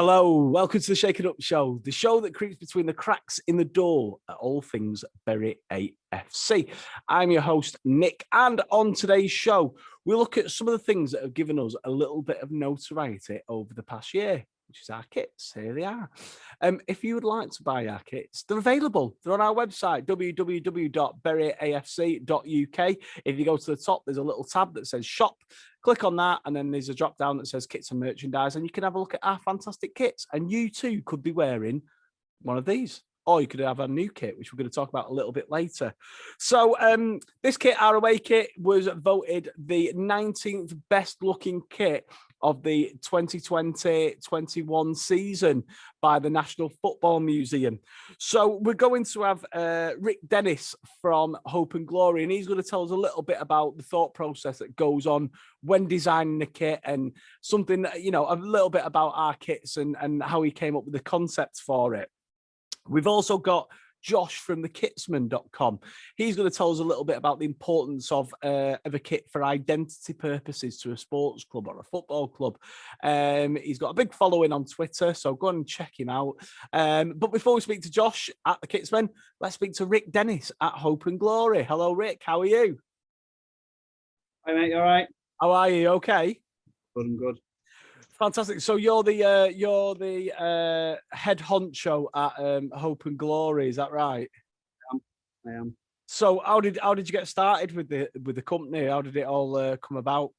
Hello, welcome to the Shake It Up Show, the show that creeps between the cracks in the door at all things Bury AFC. I'm your host, Nick, and on today's show, we look at some of the things that have given us a little bit of notoriety over the past year, which is our kits. Here they are. If you would like to buy our kits, they're available. They're on our website, www.buryafc.uk. If you go to the top, there's a little tab that says shop. Click on that, and then there's a drop down that says kits and merchandise, and you can have a look at our fantastic kits. And you too could be wearing one of these, or you could have a new kit, which we're going to talk about a little bit later. So this kit, our away kit, was voted the 19th best looking kit of the 2020-21 season by the National Football Museum. So we're going to have Rick Dennis from Hope and Glory, and he's going to tell us a little bit about the thought process that goes on when designing the kit, and something, you know, a little bit about our kits and how he came up with the concept for it. We've also got Josh from the Kitsman.com. He's going to tell us a little bit about the importance of a kit for identity purposes to a sports club or a football club. He's got a big following on Twitter, so go and check him out. But before we speak to Josh at the Kitsman, let's speak to Rick Dennis at Hope and Glory. Hello, Rick. How are you? Hi, mate. You all right? How are you? Okay. Good and good. Fantastic. So you're the head honcho at Hope and Glory, is that right? I am. So how did you get started with the company? How did it all come about?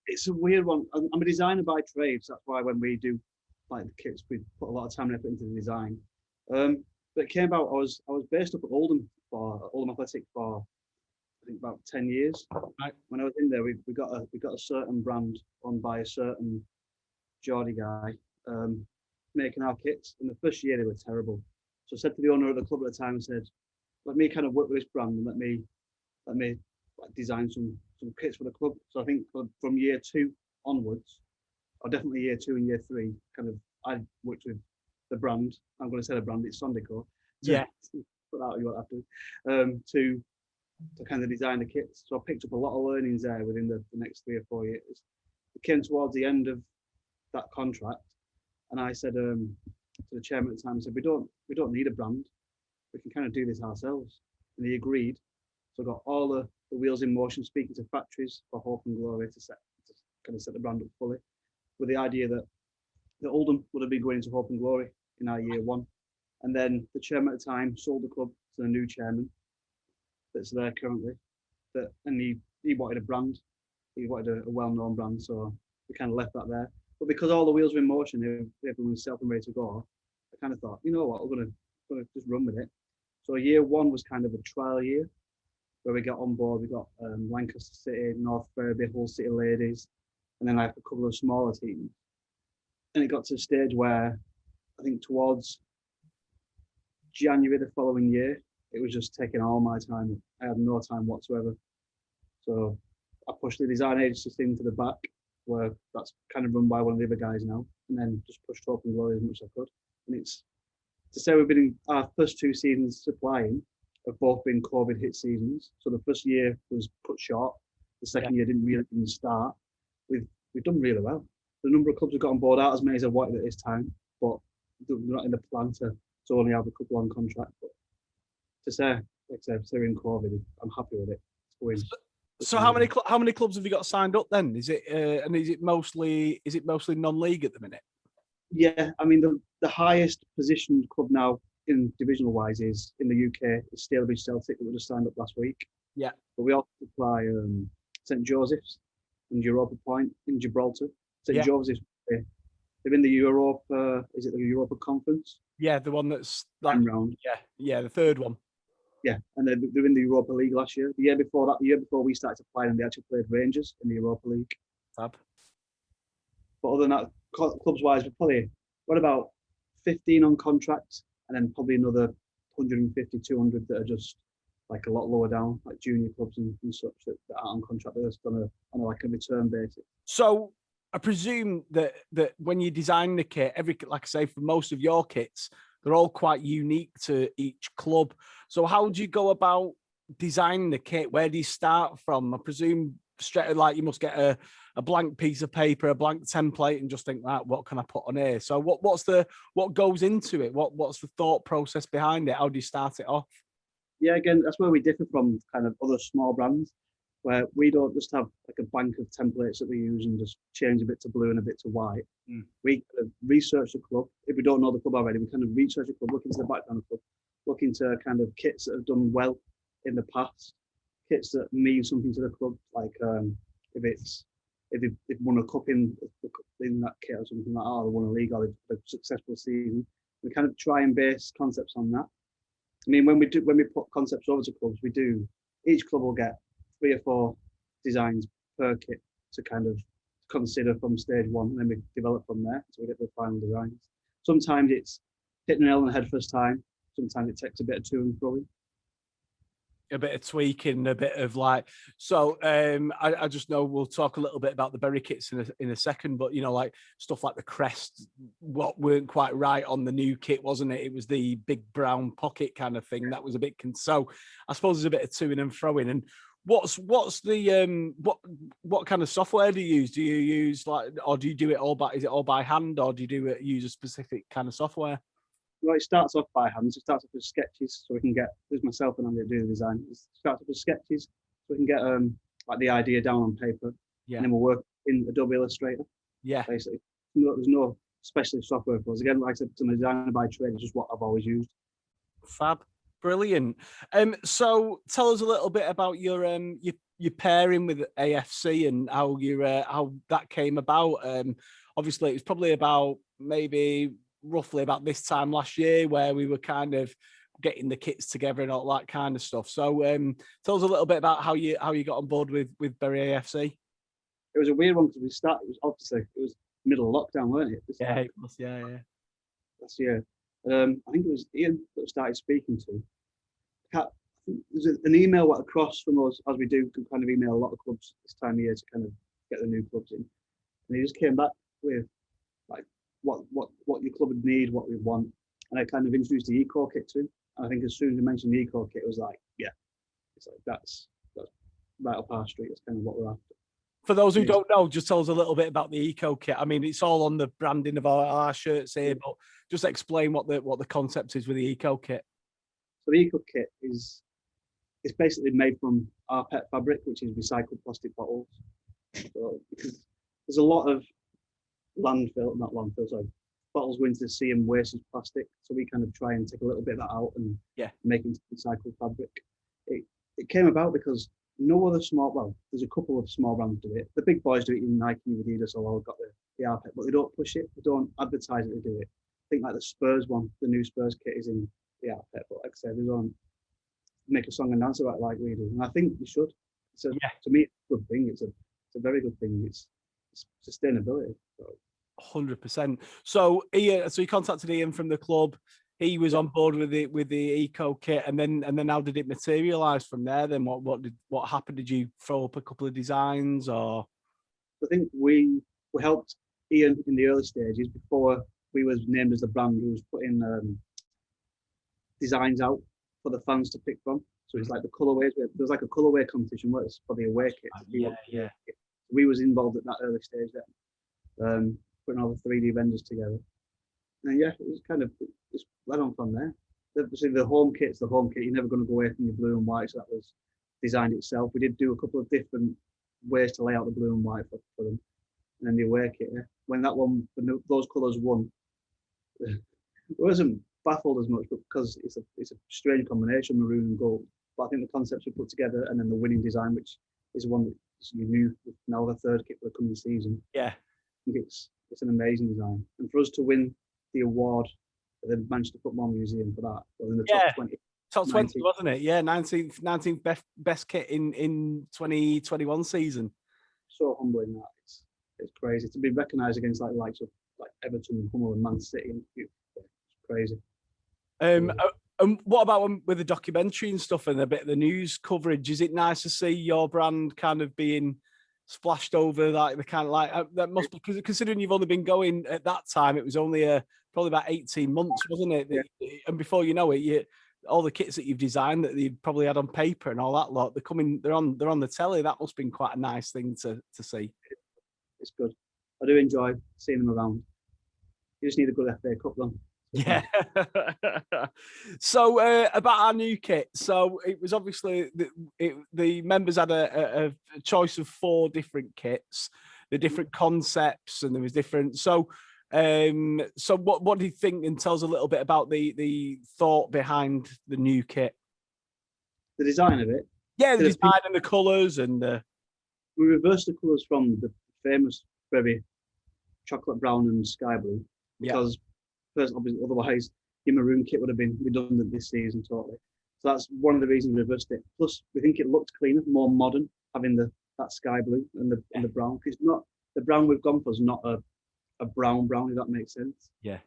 It's a weird one. I'm a designer by trade, so that's why when we do like the kits, we put a lot of time and effort into the design. But it came about. I was based up at Oldham Athletic for I think about 10 years. Right. When I was in there, we got a certain brand run by a certain Geordie guy making our kits. In the first year, they were terrible. So I said to the owner of the club at the time, I said, let me kind of work with this brand and let me like, design some kits for the club. So I think from year 2 onwards, or definitely year 2 and year 3, kind of I worked with the brand. I'm going to say the brand, it's Sondico. Yeah. Put that you want to kind of design the kits. So I picked up a lot of learnings there within the next 3 or 4 years. It came towards the end of that contract, and I said to the chairman at the time, I said, we don't need a brand, we can kind of do this ourselves. And he agreed. So I got all the wheels in motion, speaking to factories for Hope and Glory to kind of set the brand up fully, with the idea that the Oldham would have been going into Hope and Glory in our year 1, and then the chairman at the time sold the club to the new chairman that's there currently, and he wanted a brand, he wanted a well-known brand, so we kind of left that there. But because all the wheels were in motion, everyone was set up and ready to go, I kind of thought, you know what, we're going to just run with it. So year 1 was kind of a trial year where we got on board. We got Lancaster City, North Ferriby, Hull City Ladies, and then like a couple of smaller teams. And it got to a stage where I think towards January the following year, it was just taking all my time. I had no time whatsoever. So I pushed the design agency thing to the back, where that's kind of run by one of the other guys now, and then just pushed Hope and Glory as much as I could. And it's to say we've been in our first 2 seasons supplying have both been COVID hit seasons. So the first year was cut short. The second year didn't really start. We've done really well. The number of clubs have got on board out as many as I wanted at this time, but they're not in the plan to only have a couple on contract. But to say, like I said, during COVID, I'm happy with it. It's going. So how many clubs have you got signed up then? Is it is it mostly non-league at the minute? Yeah, I mean the highest positioned club now in divisional wise is in the UK is Stalybridge Celtic, that we just signed up last week. Yeah, but we also supply St Joseph's and Europa Point in Gibraltar. St Joseph's, they're in the Europa. Is it the Europa Conference? Yeah, the one that's that round. Yeah, the third one. Yeah, and they're in the Europa League last year. The year before we started playing, they actually played Rangers in the Europa League. Fab. But other than that, clubs-wise, we're about 15 on contract, and then probably another 150, 200 that are just like a lot lower down, like junior clubs and such that aren't on contract. They're just on a return basis. So I presume that when you design the kit, like I say, for most of your kits, they're all quite unique to each club. So how do you go about designing the kit? Where do you start from? I presume straight, like you must get a blank piece of paper, a blank template, and just think, right, what can I put on here? So what goes into it? What's the thought process behind it? How do you start it off? Yeah, again, that's where we differ from kind of other small brands, where we don't just have like a bank of templates that we use and just change a bit to blue and a bit to white. We kind of research the club. If we don't know the club already, we kind of research the club, look into the background of the club, look into kind of kits that have done well in the past, kits that mean something to the club, like if they've won a cup in that kit or something like that, or they won a league or they've a successful season. We kind of try and base concepts on that. I mean, when we put concepts over to clubs, each club will get 3 or 4 designs per kit to kind of consider from stage 1, and then we develop from there so we get the final designs. Sometimes it's hitting the nail on the head first time. Sometimes it takes a bit of to and fro. A bit of tweaking, a bit of like, so I just know we'll talk a little bit about the berry kits in a second, but like stuff like the crest, what weren't quite right on the new kit, wasn't it? It was the big brown pocket kind of thing that was a bit so I suppose there's a bit of toing and froing. And what's the what kind of software do you use? Do you use or do you do it is it all by hand, or do you use a specific kind of software? Well, it starts off by hand. So it starts off with sketches, so we can get. There's myself and I'm going to do the design. It starts off with sketches, so we can get like the idea down on paper, and then we'll work in Adobe Illustrator. Yeah, basically, there's no specialist software for us. Again, like I said, I'm a designer by trade. It's just what I've always used. Fab, brilliant. So tell us a little bit about your pairing with AFC and how that came about. Obviously, it was probably about roughly about this time last year where we were kind of getting the kits together and all that kind of stuff. So tell us a little bit about how you got on board with Bury AFC. It was a weird one because it was middle of lockdown, weren't it? Yeah, it was, yeah. Last year. I think it was Ian that I started speaking to. There's an email went across from us, as we do, can kind of email a lot of clubs this time of year to kind of get the new clubs in. And he just came back with like what your club would need, what we want. And I kind of introduced the eco kit to him. And I think as soon as he mentioned the eco kit, it was like, yeah, it's like that's right up our street. That's kind of what we're after. For those who don't know, just tell us a little bit about the eco kit. I mean, it's all on the branding of our shirts here, but just explain what the concept is with the eco kit. So the eco kit is basically made from our pet fabric, which is recycled plastic bottles. So because there's a lot of bottles go into the sea and waste as plastic. So we kind of try and take a little bit of that out and make it into recycled fabric. It came about because no other there's a couple of small brands do it. The big boys do it, in Nike, Adidas, all got the RPET, but they don't push it. They don't advertise it, they do it. I think like the Spurs one, the new Spurs kit is in the RPET, but like I said, they don't make a song and dance about it like we do. And I think we should. So to me, it's a good thing. It's a very good thing. It's sustainability. 100%. So Ian, so you contacted Ian from the club. He was on board with the eco kit, and then how did it materialize from there? Then what happened? Did you throw up a couple of designs, or? I think we helped Ian in the early stages before we was named as the brand who was putting designs out for the fans to pick from. So it's like the colorways. There's like a colorway competition where it's for the away kit. Yeah. We was involved at that early stage then, putting all the 3D vendors together. And it was kind of just led on from there. Obviously, the home kit's the home kit. You're never going to go away from your blue and white. So that was designed itself. We did do a couple of different ways to lay out the blue and white for them. And then the away kit, when those colours won, it wasn't baffled as much, but because it's a strange combination, maroon and gold. But I think the concepts we put together, and then the winning design, which is one that you knew now the third kit for the coming season. Yeah, I think it's an amazing design, and for us to win the award at the Manchester Football Museum for that, well, in the top 20. Top 20, wasn't it? Yeah, 19th best kit in 2021 season. So humbling that. It's crazy to be recognised against like likes of like Everton, Hummel, and Man City. It's crazy. And what about with the documentary and stuff and a bit of the news coverage? Is it nice to see your brand kind of being splashed over like the kind of like that must be, because considering you've only been going at that time, it was only probably about 18 months, wasn't it? Yeah. And before you know it, all the kits that you've designed that you probably had on paper and all that lot. They're on the telly. That must have been quite a nice thing to see. It's good. I do enjoy seeing them around. You just need a good FA Cup run. Yeah. So about our new kit. So it was obviously the members had a choice of 4 different kits, the different concepts, and there was different. So what do you think? And tell us a little bit about the thought behind the new kit. The design of it. Yeah, the design and the colours and we reversed the colours from the famous very chocolate brown and sky blue because first, obviously, otherwise your maroon kit would have been redundant this season totally. So that's one of the reasons we reversed it. Plus, we think it looked cleaner, more modern, having that sky blue and the brown. It's not the brown we've gone for is not a brown, if that makes sense. Yeah.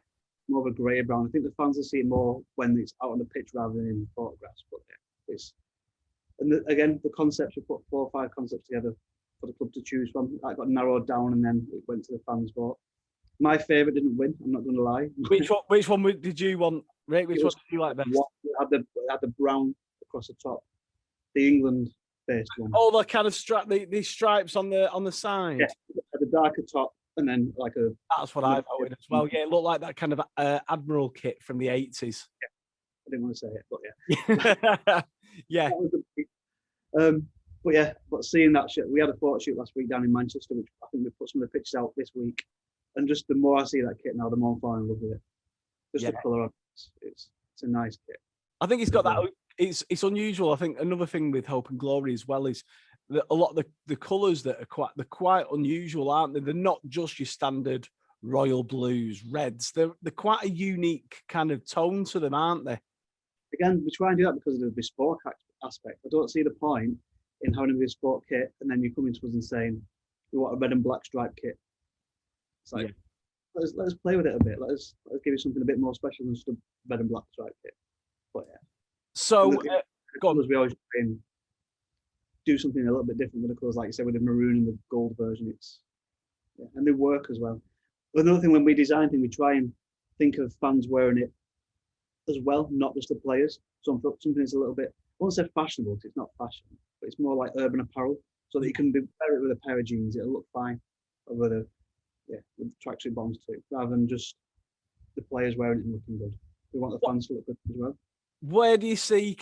More of a grey brown. I think the fans will see it more when it's out on the pitch rather than in photographs. But yeah, again, the concepts, we put 4 or 5 concepts together for the club to choose from. That got narrowed down and then it went to the fans' vote. My favourite didn't win, I'm not going to lie. Which one did you want, Rick? Which one did you like best? It had the brown across the top. The England-based one. Oh, the kind of the stripes on the side. Yeah, at the darker top and then like a... That's what I voted as well. Yeah, it looked like that kind of Admiral kit from the 80s. Yeah, I didn't want to say it, but yeah. Yeah. But seeing that shit, we had a photo shoot last week down in Manchester, which I think we put some of the pictures out this week. And just the more I see that kit now, the more I'm falling in love with it. Just the colour on it's a nice kit. I think it's got that. It's unusual. I think another thing with Hope and Glory as well is that a lot of the colours that are quite unusual, aren't they? They're not just your standard royal blues, reds. They're quite a unique kind of tone to them, aren't they? Again, we try and do that because of the bespoke aspect. I don't see the point in having a bespoke kit and then you come into us and saying we want a red and black striped kit. It's like let's play with it a bit. Let's give you something a bit more special than just a red and black striped kit. But yeah. So we always try and do something a little bit different with the colours, like you said, with the maroon and the gold version. And they work as well. But another thing, when we design things, we try and think of fans wearing it as well, not just the players. Something that's a little bit, I won't say fashionable because it's not fashion, but it's more like urban apparel, so that you can wear it with a pair of jeans. It'll look fine, or with tracksuit bottoms too, rather than just the players wearing it and looking good. We want the fans to look good as well. Where do you see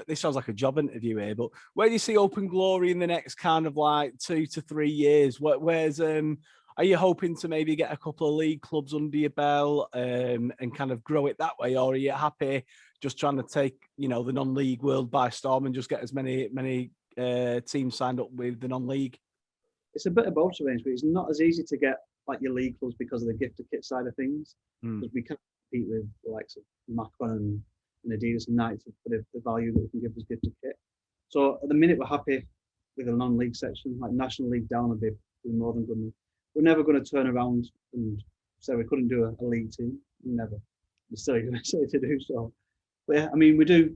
this sounds like a job interview here, but where do you see Open Glory in the next kind of like 2 to 3 years? Where's are you hoping to maybe get a couple of league clubs under your belt and kind of grow it that way? Or are you happy just trying to take, the non-league world by storm and just get as many teams signed up with the non-league? It's a bit of both, but it's not as easy to get like your league clubs because of the gifted kit side of things. Because we can't compete with the likes of Macron and Adidas and Nike for the value that we can give as gifted kit. So at the minute we're happy with a non-league section, like National League down a bit, more than good. We're never going to turn around and say we couldn't do a league team. Never. It's silly to do so. But yeah, I mean, we do,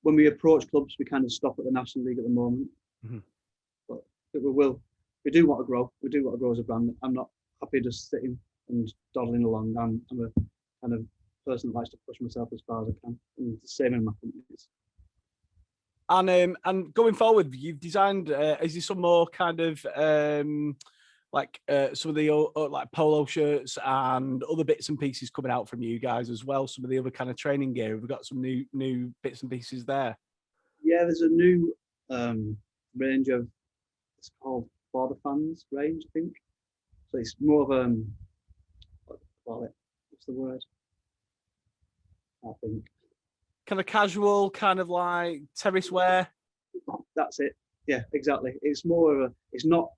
when we approach clubs, we kind of stop at the National League at the moment. But we do want to grow. We do want to grow as a brand. I'm not happy just sitting and dawdling along. I'm a kind of person that likes to push myself as far as I can. And the same in my companies. And going forward, you've designed, is there some more kind of some of the like polo shirts and other bits and pieces coming out from you guys as well? Some of the other kind of training gear. We've got some new bits and pieces there. Yeah, there's a new range of, it's called For the Fans range, I think. So it's more of what do you call it? What's the word? I think kind of casual, kind of like terrace wear. That's it. Yeah, exactly. It's more of it's not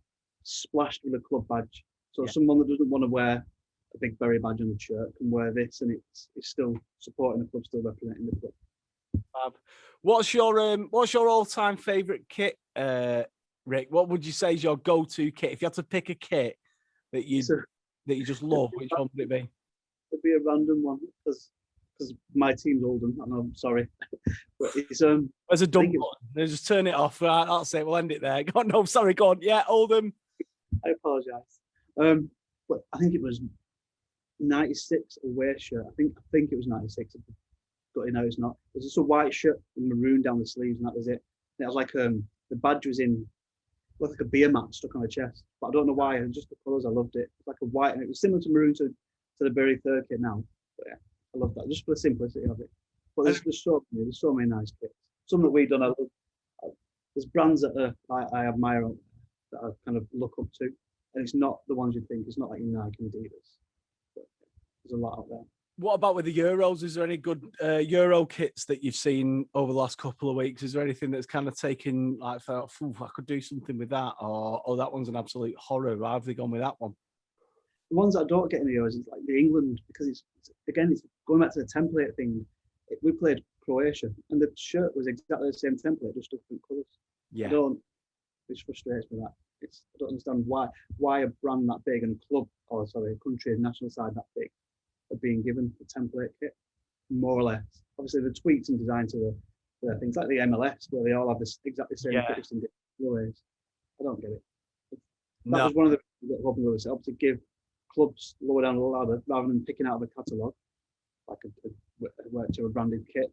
splashed with a club badge. So someone that doesn't want to wear a big Berry badge on the shirt can wear this, and it's still supporting the club, still representing the club. Fab. What's your all-time favourite kit, Rick? What would you say is your go-to kit? If you had to pick a kit that you just love, which one would it be? It'd be a random one because my team's Oldham. I'm sorry, but it's There's a dumb one. Just turn it off. Right, that's it. We'll end it there. Go on. No, sorry. Go on. Yeah, Oldham. I apologise. But I think it was 96 away shirt. I think it was 96. Got it now, it's not. It was just a white shirt with maroon down the sleeves, and that was it. And it was like the badge was in looked like a beer mat stuck on her chest. But I don't know why. Just the colours, I loved it. It's like a white, and it was similar to maroon to the very third kit now. But yeah, I love that just for the simplicity of it. But there's so many nice kits. Some that we've done. There's brands that I admire that I kind of look up to, and it's not the ones you think. It's not like your Nike and Adidas. But there's a lot out there. What about with the Euros? Is there any good Euro kits that you've seen over the last couple of weeks? Is there anything that's kind of taken, like, thought, I could do something with that, or that one's an absolute horror? Why have they gone with that one? The ones that I don't get in the Euros is like the England, because it's going back to the template thing. We played Croatia, and the shirt was exactly the same template, just different colours. Yeah, which frustrates me. I don't understand why a brand that big and a country, national side that big, are being given the template kit, more or less. Obviously, the tweaks and design to the things like the MLS, where they all have this exactly same kit in different ways. I don't get it. That was one of the things that Robin Lewis set up, to give clubs lower down the ladder rather than picking out of a catalogue, like a branded kit,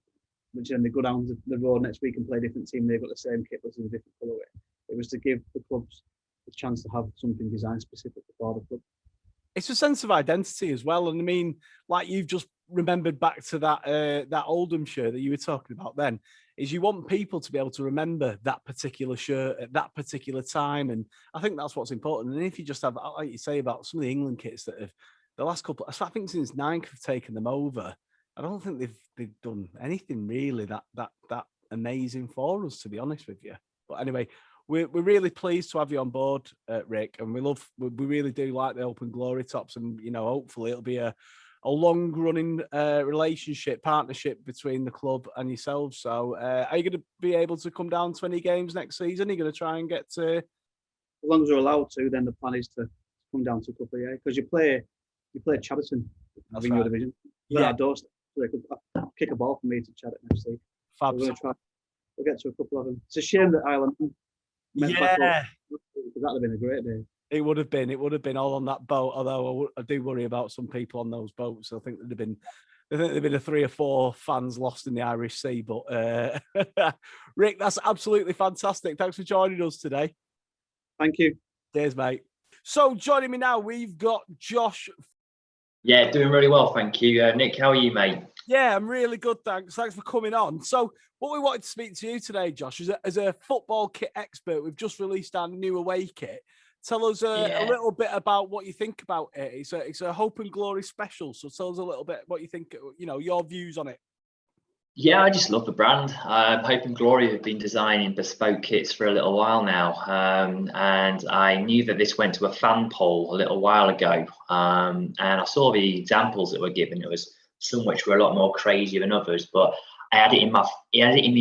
which then they go down the road next week and play a different team. They've got the same kit but in a different colourway. It was to give the clubs the chance to have something designed specifically for the club. It's a sense of identity as well. And I mean, like you've just remembered back to that Oldham shirt that you were talking about then, is you want people to be able to remember that particular shirt at that particular time. And I think that's what's important. And if you just have, like you say about some of the England kits that have, the last couple, I think since Nike have taken them over, I don't think they've done anything really that amazing for us, to be honest with you. But anyway, we're really pleased to have you on board, Rick, and we really do like the Open Glory tops, and hopefully it'll be a long-running partnership between the club and yourselves. So, are you going to be able to come down to any games next season? Are you going to try and get to? As long as we're allowed to, then the plan is to come down to a couple of years, because you play Chadderton in your division. Yeah, so they could kick a ball for me to Chadderton FC. Fab. We're going to try. We'll get to a couple of them. It's a shame that Ireland. Yeah, that would have been a great day. It would have been all on that boat. Although I do worry about some people on those boats. I think there'd been a 3 or 4 fans lost in the Irish Sea. But Rick, that's absolutely fantastic. Thanks for joining us today. Thank you. Cheers, mate. So joining me now, we've got Josh. Yeah, doing really well, thank you. Nick, how are you, mate? Yeah, I'm really good, thanks. Thanks for coming on. So what we wanted to speak to you today, Josh, is as a football kit expert, we've just released our new away kit. Tell us a little bit about what you think about it. It's a Hope and Glory special. So tell us a little bit what you think, your views on it. Yeah, I just love the brand. Hope and Glory have been designing bespoke kits for a little while now. And I knew that this went to a fan poll a little while ago. And I saw the examples that were given. It was some which were a lot more crazy than others, but I had it in my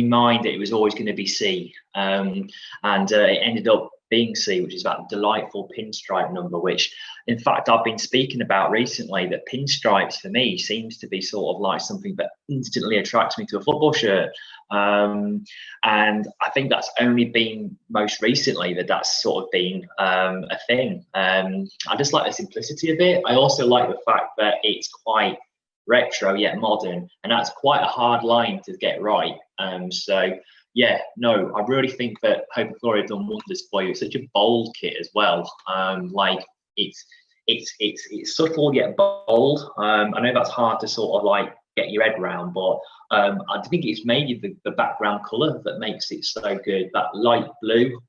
mind that it was always going to be C. And it ended up being C, which is that delightful pinstripe number, which in fact I've been speaking about recently, that pinstripes for me seems to be sort of like something that instantly attracts me to a football shirt. And I think that's only been most recently that's sort of been a thing. I just like the simplicity of it. I also like the fact that it's quite retro yet modern, and that's quite a hard line to get right. Yeah, no, I really think that Hope and Glory have done wonders for you. It's such a bold kit as well. Like it's subtle yet bold. I know that's hard to sort of like get your head around, but I think it's maybe the background colour that makes it so good. That light blue.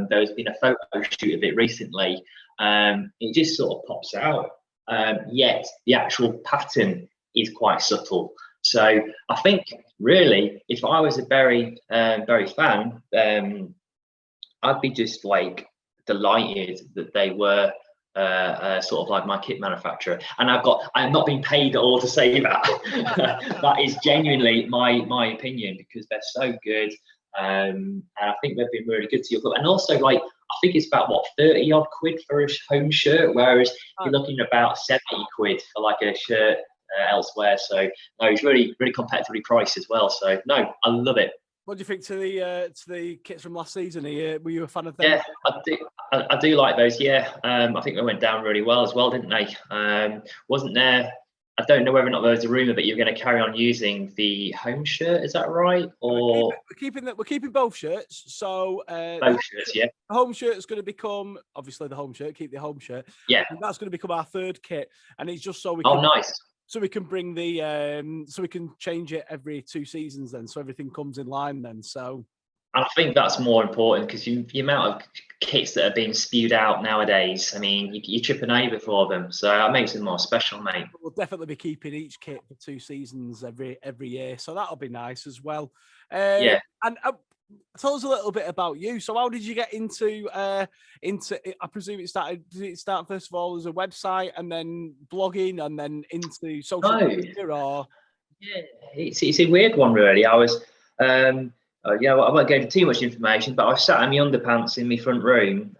There's been a photo shoot of it recently. It just sort of pops out. Yet the actual pattern is quite subtle. So I think really, if I was a very fan, I'd be just like delighted that they were sort of like my kit manufacturer. And I'm not being paid at all to say that. That is genuinely my opinion, because they're so good. And I think they've been really good to your club. And also, like, I think it's about 30 odd quid for a home shirt, whereas you're looking at about 70 quid for like a shirt elsewhere. So no, it's really competitively priced as well. So no, I love it. What do you think to the kits from last season? Were you a fan of them? Yeah, I do like those. Yeah, I think they went down really well as well, didn't they? Wasn't there I don't know whether or not there's a rumor that you're going to carry on using the home shirt. Is that right? Or we're keeping both shirts. So both shirts, yeah. The home shirt is going to become obviously the home shirt. Keep the home shirt. Yeah. And that's going to become our third kit, and it's just so we. Oh, nice. So we can bring the so we can change it every 2 seasons then, so everything comes in line then. So. And I think that's more important because the amount of kits that are being spewed out nowadays, I mean, you're tripping over for them. So that makes it more special, mate. We'll definitely be keeping each kit for 2 seasons every year. So that'll be nice as well. Yeah. And tell us a little bit about you. So how did you get into I presume did it start first of all as a website and then blogging and then into social media or? Yeah, it's a weird one, really. I was, I won't go into too much information, but I was sat in my underpants in my front room,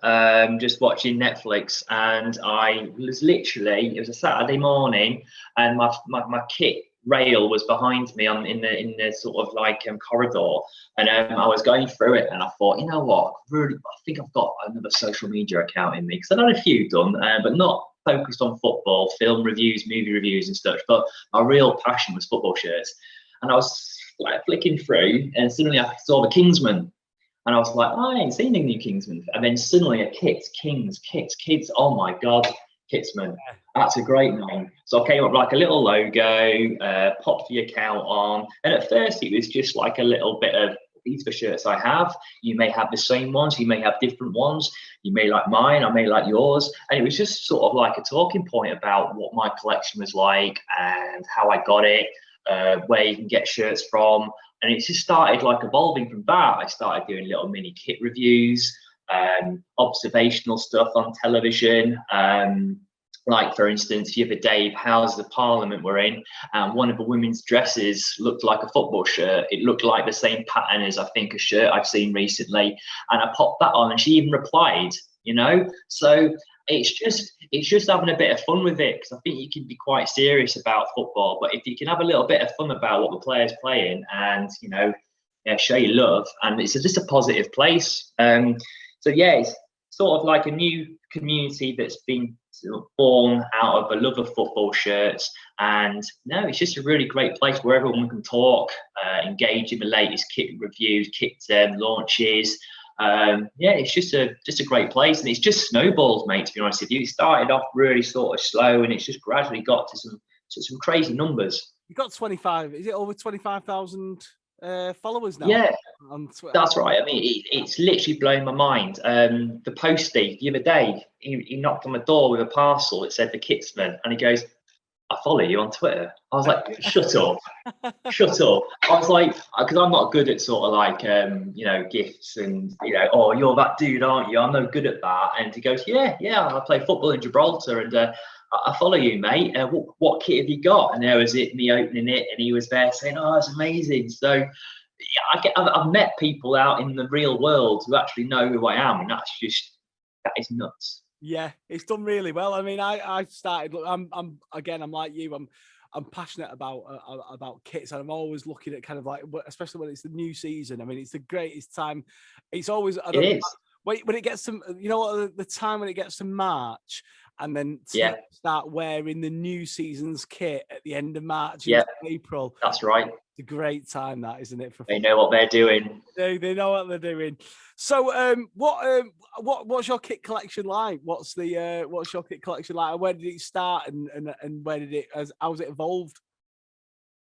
just watching Netflix, and I was it was a Saturday morning, and my kit rail was behind me in the sort of like corridor, and I was going through it, and I thought, you know what, really, I think I've got another social media account in me, because I've had a few done, but not focused on football, film reviews, movie reviews and such, but my real passion was football shirts. And I was like flicking through, and suddenly I saw the Kingsman, and I was like, I ain't seen any new Kingsman. And then suddenly a Kids. Oh my God, Kitsman. That's a great name. So I came up with like a little logo, popped the account on, and at first it was just like a little bit of, these are the shirts I have. You may have the same ones, you may have different ones. You may like mine, I may like yours. And it was just sort of like a talking point about what my collection was like and how I got it. Where you can get shirts from, and it just started like evolving from that. I started doing little mini kit reviews, observational stuff on television. Like for instance, the other day, How's the Parliament we're in, and one of the women's dresses looked like a football shirt. It looked like the same pattern as I think a shirt I've seen recently, and I popped that on, and she even replied. So it's just having a bit of fun with it, because I think you can be quite serious about football, but if you can have a little bit of fun about what the player's playing and show your love, and it's just a positive place. So yeah, it's sort of like a new community that's been sort of born out of a love of football shirts, and no, it's just a really great place where everyone can talk, engage in the latest kit reviews, kit launches. It's just a great place, and it's just snowballed, mate, to be honest with you. It started off really sort of slow, and it's just gradually got to some crazy numbers. You got 25, is it over 25,000 followers now? Yeah, on Twitter? That's right. I mean, it's literally blown my mind. The postie the other day, he knocked on my door with a parcel. It said the Kitsman, and he goes, I follow you on Twitter. I was like, shut up. Shut up. I was like, because I'm not good at sort of like, gifts and, oh, you're that dude, aren't you? I'm no good at that. And he goes, yeah, I play football in Gibraltar, and I follow you, mate. What kit have you got? And there was me opening it, and he was there saying, oh, that's amazing. So I've met people out in the real world who actually know who I am, and that is nuts. Yeah, it's done really well. I mean, I started. I'm like you. I'm passionate about kits, and I'm always looking at kind of like, especially when it's the new season. I mean, it's the greatest time. It's always when it gets to the time when it gets to March, and then start wearing the new season's kit at the end of March into April. That's right. It's a great time, that, isn't it? They know what they're doing. They know what they're doing. So, what's your kit collection like? What's your kit collection like? Where did it start, and where did how's it evolved?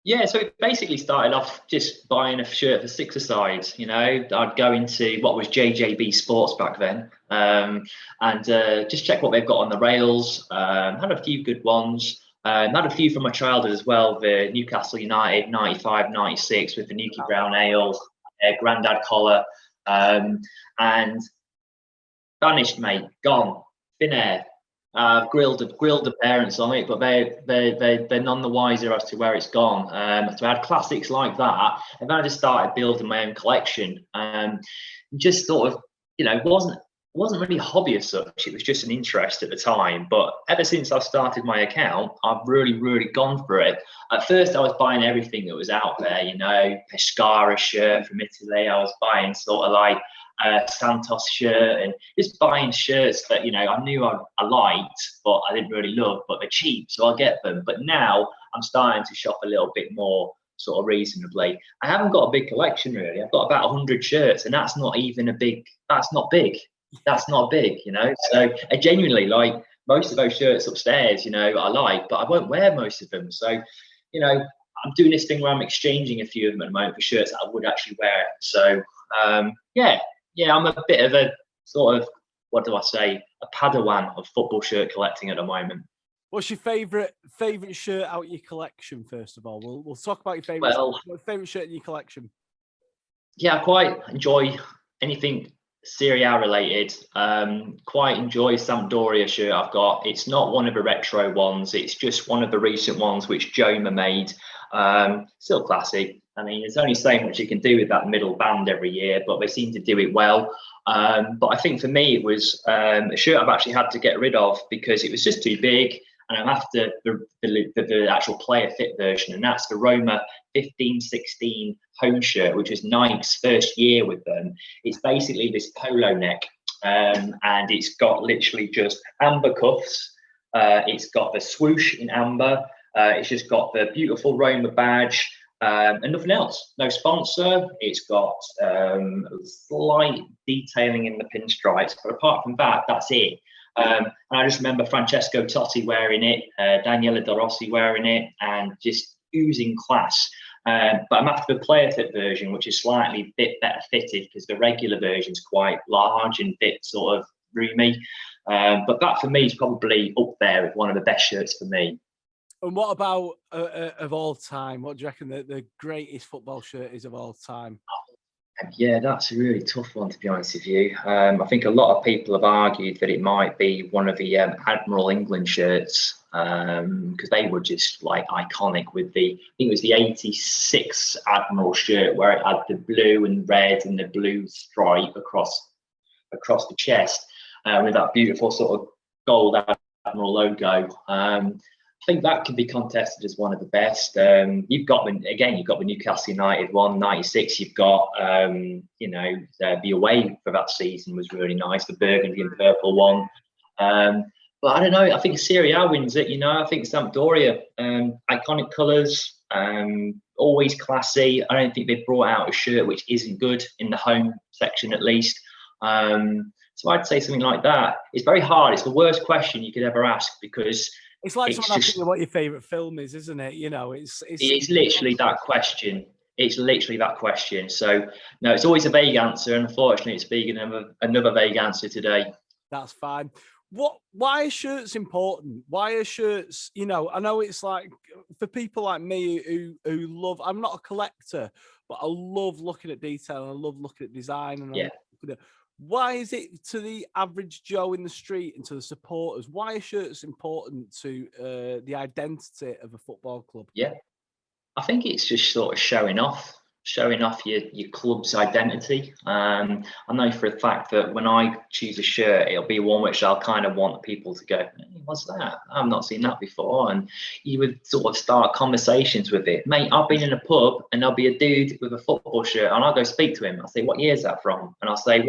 Yeah, so it basically started off just buying a shirt for six-a-side. I'd go into what was JJB Sports back then, and just check what they've got on the rails. Had a few good ones. Had a few from my childhood as well, the Newcastle United 95, 96 with the Nuki Brown Ale, Grandad collar, and vanished, mate, gone, thin air. Grilled the parents on it, but they're none the wiser as to where it's gone. So I had classics like that, and then I just started building my own collection. Just sort of, wasn't really a hobby as such. It was just an interest at the time. But ever since I've started my account, I've really, really gone for it. At first, I was buying everything that was out there. Pescara shirt from Italy. I was buying sort of like Santos shirt, and just buying shirts that I knew I liked, but I didn't really love, but they're cheap, so I'll get them. But now I'm starting to shop a little bit more sort of reasonably. I haven't got a big collection really. I've got about 100 shirts, and that's not even a big. That's not big. That's not big, you know. So I genuinely like most of those shirts upstairs, you know, I like, but I won't wear most of them. So, you know, I'm doing this thing where I'm exchanging a few of them at the moment for shirts that I would actually wear. So yeah, I'm a bit of a sort of, what do I say, a padawan of football shirt collecting at the moment. What's your favourite shirt out your collection? First of all, we'll talk about your favourite. Well, favourite shirt in your collection? Yeah, I quite enjoy anything Serie A related. Quite enjoy Sampdoria shirt I've got. It's not one of the retro ones. It's just one of the recent ones which Joma made. Still classic. I mean, there's only so much you can do with that middle band every year, but they seem to do it well. But I think for me, it was a shirt I've actually had to get rid of because it was just too big. And I'm after the actual player fit version, and that's the Roma 15-16 home shirt, which was Nike's first year with them. It's basically this polo neck, and it's got literally just amber cuffs. It's got the swoosh in amber. It's just got the beautiful Roma badge. And nothing else. No sponsor. It's got slight detailing in the pinstripes, but apart from that, that's it. And I just remember Francesco Totti wearing it, Daniele De Rossi wearing it, and just oozing class. But I'm after the player fit version, which is slightly bit better fitted because the regular version's quite large and bit sort of roomy. But that for me is probably up there with one of the best shirts for me. And what about of all time? What do you reckon the greatest football shirt is of all time? Yeah, that's a really tough one, to be honest with you. I think a lot of people have argued that it might be one of the Admiral England shirts because they were just like iconic with I think it was the 86 Admiral shirt where it had the blue and red and the blue stripe across the chest with that beautiful sort of gold Admiral logo. I think that can be contested as one of the best. You've got the Newcastle United one, 96. You've got, the away for that season was really nice, the burgundy and purple one. But I don't know. I think Serie A wins it. You know, I think Sampdoria, iconic colours, always classy. I don't think they've brought out a shirt which isn't good in the home section, at least. So I'd say something like that. It's very hard. It's the worst question you could ever ask because. It's like someone asking you what your favourite film is, isn't it? You know, it's literally that question. It's literally that question. So no, it's always a vague answer. And unfortunately, it's being another vague answer today. That's fine. Why are shirts important? Why are shirts? You know, I know it's like for people like me who love. I'm not a collector, but I love looking at detail. And I love looking at design. And why is it to the average Joe in the street and to the supporters? Why are shirts important to the identity of a football club? Yeah, I think it's just sort of showing off your club's identity. I know for a fact that when I choose a shirt, it'll be one which I'll kind of want people to go, hey, what's that? I've not seen that before. And you would sort of start conversations with it. Mate, I've been in a pub and there'll be a dude with a football shirt and I'll go speak to him. I'll say, what year is that from? And I'll say,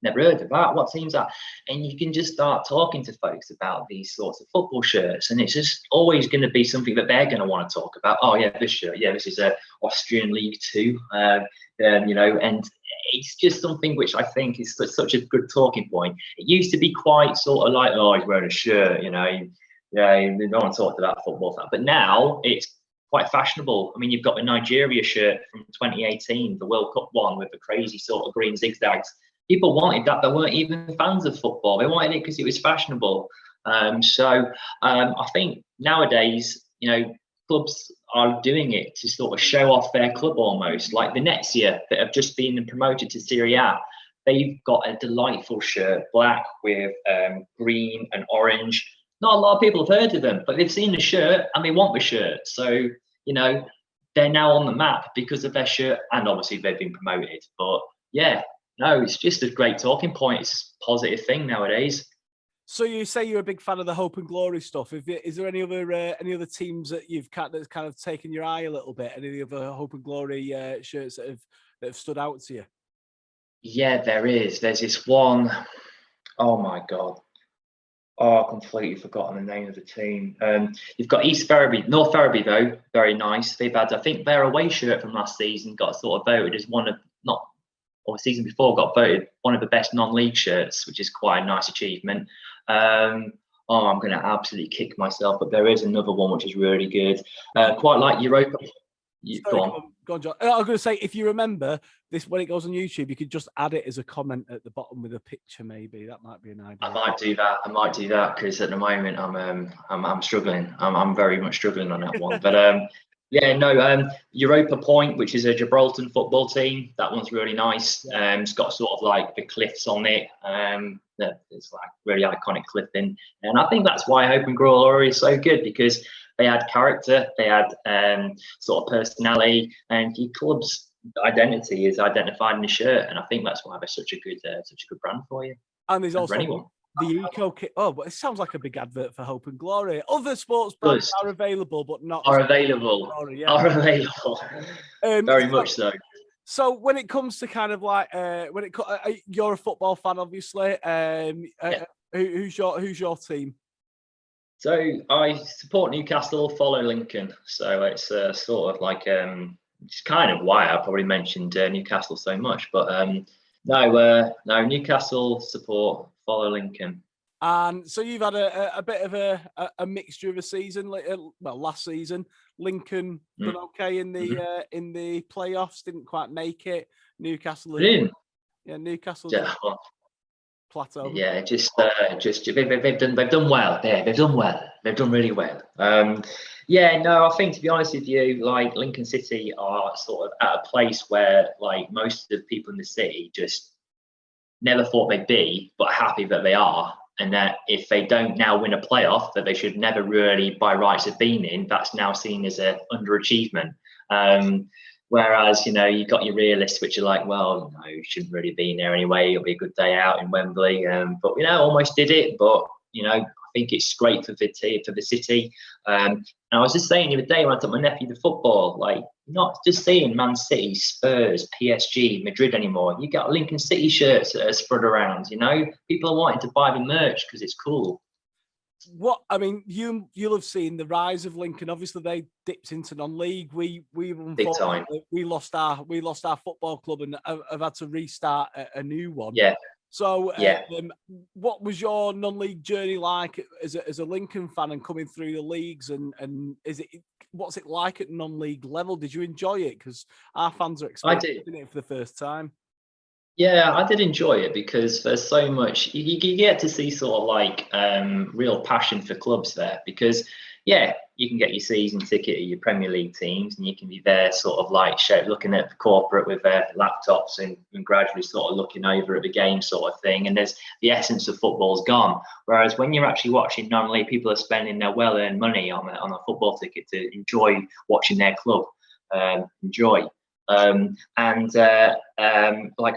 never heard of that. What team's that? And you can just start talking to folks about these sorts of football shirts, and it's just always going to be something that they're going to want to talk about. Oh yeah, this shirt. Yeah, this is a Austrian League Two. And it's just something which I think is such a good talking point. It used to be quite sort of like, oh, he's wearing a shirt, you know. Yeah, no one talked about football, but now it's quite fashionable. I mean, you've got the Nigeria shirt from 2018, the World Cup one with the crazy sort of green zigzags. People wanted that. They weren't even fans of football. They wanted it because it was fashionable. So I think nowadays, you know, clubs are doing it to sort of show off their club almost. Like the Venezia that have just been promoted to Serie A, they've got a delightful shirt, black with green and orange. Not a lot of people have heard of them, but they've seen the shirt and they want the shirt. So, you know, they're now on the map because of their shirt, and obviously they've been promoted. But yeah. No, it's just a great talking point. It's a positive thing nowadays. So you say you're a big fan of the Hope and Glory stuff. Is there any other teams that that's kind of taken your eye a little bit? Any other Hope and Glory shirts that have stood out to you? Yeah, there is. There's this one. Oh my God, Oh, I've completely forgotten the name of the team. You've got East Ferriby, North Ferriby though, very nice. They've had, I think, their away shirt from last season got sort of voted as one of not, or the season before got voted one of the best non-league shirts, which is quite a nice achievement. I'm going to absolutely kick myself, but there is another one which is really good. Quite like Europa. Go on. Go on, John. I was going to say, if you remember this, when it goes on YouTube, you could just add it as a comment at the bottom with a picture. Maybe that might be an idea. I might do that because at the moment I'm struggling. I'm very much struggling on that one. But Europa Point, which is a Gibraltar football team, that one's really nice. It's got sort of like the cliffs on it. It's like really iconic cliffing, and I think that's why Hope and Glory is so good, because they had character, they had sort of personality, and your club's identity is identified in the shirt, and I think that's why they're such a good brand for you. And there's also the eco kit. Oh, but it sounds like a big advert for Hope and Glory. Other sports brands are available, but not are available. Very much so. So when it comes to kind of like you're a football fan, obviously. Who's your team? So I support Newcastle, follow Lincoln. So it's sort of like it's kind of why I probably mentioned Newcastle so much. But no, Newcastle support, follow Lincoln. And so you've had a bit of a mixture of a season. Well, last season Lincoln done okay in the playoffs, didn't quite make it. Newcastle, Newcastle. Yeah. Plateau. Yeah, just they've done well. Yeah, they've done well. They've done really well. I think, to be honest with you, like Lincoln City are sort of at a place where like most of the people in the city just never thought they'd be, but happy that they are. And that if they don't now win a playoff that they should never really by rights have been in, that's now seen as a underachievement. Whereas, you've got your realists, which are like, well, you shouldn't really be in there anyway. It'll be a good day out in Wembley. But, almost did it. But, I think it's great for the city. And I was just saying the other day when I took my nephew to football, like, not just seeing Man City, Spurs, PSG, Madrid anymore. You got Lincoln City shirts that are spread around, People are wanting to buy the merch because it's cool. You'll have seen the rise of Lincoln. Obviously, they dipped into non-league. We lost our football club and have had to restart a new one. Yeah. So, what was your non-league journey like as a Lincoln fan and coming through the leagues? And what's it like at non-league level? Did you enjoy it? Because our fans are experiencing it for the first time. Yeah, I did enjoy it because there's so much you get to see sort of like real passion for clubs there, because you can get your season ticket at your Premier League teams and you can be there sort of like looking at the corporate with their laptops and gradually sort of looking over at the game sort of thing, and there's the essence of football's gone. Whereas when you're actually watching non-league, people are spending their well-earned money on a football ticket to enjoy watching their club enjoy. Like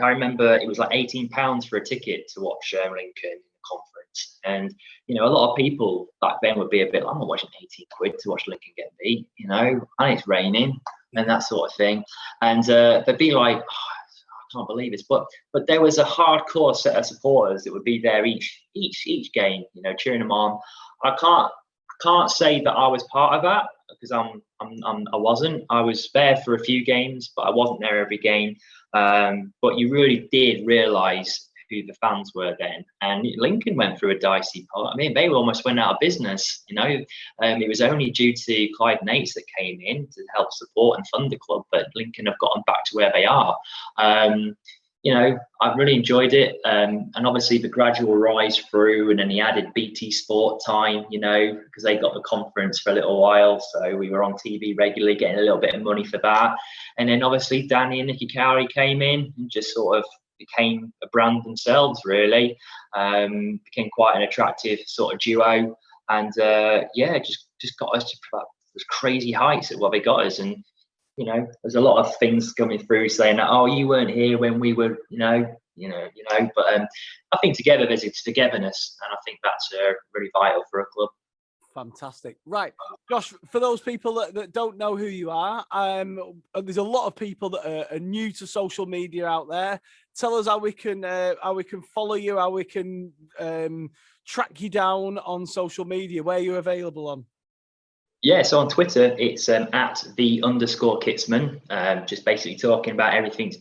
I remember it was like £18 for a ticket to watch Lincoln conference, and a lot of people back then would be a bit like, I'm not watching 18 quid to watch Lincoln get beat, and it's raining and that sort of thing, and they'd be like, I can't believe this, but there was a hardcore set of supporters that would be there each game, cheering them on. I can't say that I was part of that because I wasn't. I was there for a few games, but I wasn't there every game. But you really did realise who the fans were then. And Lincoln went through a dicey part. I mean, they almost went out of business. It was only due to Clyde Nates that came in to help support and fund the club, but Lincoln have gotten back to where they are. I've really enjoyed it, and obviously the gradual rise through, and then the added BT Sport time, because they got the conference for a little while, so we were on TV regularly, getting a little bit of money for that. And then obviously Danny and Nicky Cowrie came in and just sort of became a brand themselves, really. Became quite an attractive sort of duo, and just got us to those crazy heights at what they got us. And there's a lot of things coming through saying that, oh, you weren't here when we were, but I think together there's a togetherness, and I think that's really vital for a club. Fantastic. Right. Josh, for those people that don't know who you are, there's a lot of people that are new to social media out there. Tell us how we can follow you, how we can track you down on social media, where you're available on. Yeah, so on Twitter, it's at _Kitsman, just basically talking about everything,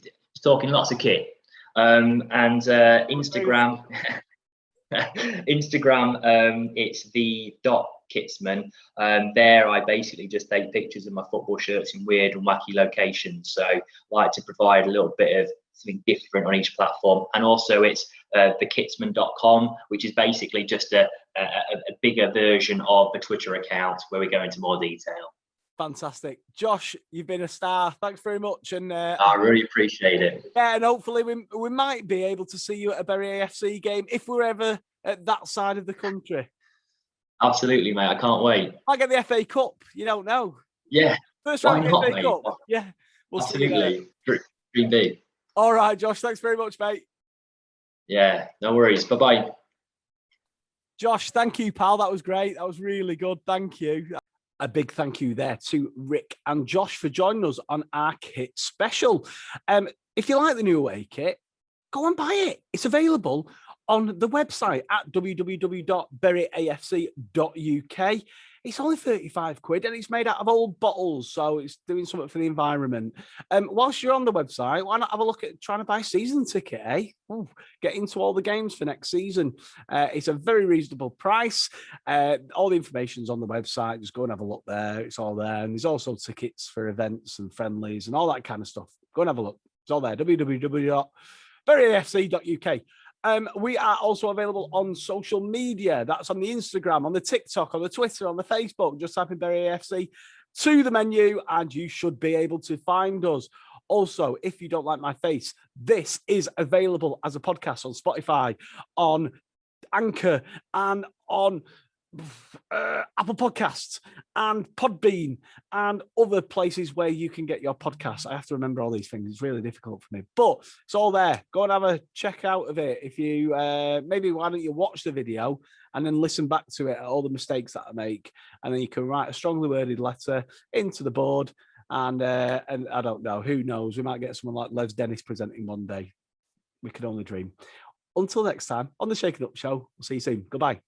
talking lots of kit. And Instagram, it's the.Kitsman. There, I basically just take pictures of my football shirts in weird and wacky locations. So I like to provide a little bit of something different on each platform. And also it's thekitsman.com, which is basically just a bigger version of the Twitter account where we go into more detail. Fantastic. Josh, you've been a star. Thanks very much. And I really appreciate it. Yeah, and hopefully we might be able to see you at a Bury AFC game if we're ever at that side of the country. Absolutely, mate. I can't wait. Might get the FA Cup. You don't know. Yeah. First round of FA mate? Cup. Yeah. We'll Absolutely. Dream big. All right, Josh. Thanks very much, mate. Yeah, no worries. Bye-bye. Josh, thank you, pal. That was great. That was really good. Thank you. A big thank you there to Rick and Josh for joining us on our kit special. If you like the new away kit, go and buy it. It's available on the website at www.buryafc.uk. It's only 35 quid and it's made out of old bottles, so it's doing something for the environment. Whilst you're on the website, why not have a look at trying to buy a season ticket, eh? Ooh, get into all the games for next season. It's a very reasonable price. All the information's on the website. Just go and have a look there. It's all there. And there's also tickets for events and friendlies and all that kind of stuff. Go and have a look. It's all there. www.buryafc.uk. We are also available on social media. That's on the Instagram, on the TikTok, on the Twitter, on the Facebook. Just type in Bury AFC to the menu and you should be able to find us. Also, if you don't like my face, this is available as a podcast on Spotify, on Anchor, and on Apple Podcasts and Podbean and other places where you can get your podcasts. I have to remember all these things. It's really difficult for me, but it's all there. Go and have a check out of it. If you maybe why don't you watch the video and then listen back to it at all the mistakes that I make, and then you can write a strongly worded letter into the board. And I don't know, who knows? We might get someone like Les Dennis presenting one day. We can only dream. Until next time on the Shake It Up Show. We'll see you soon. Goodbye.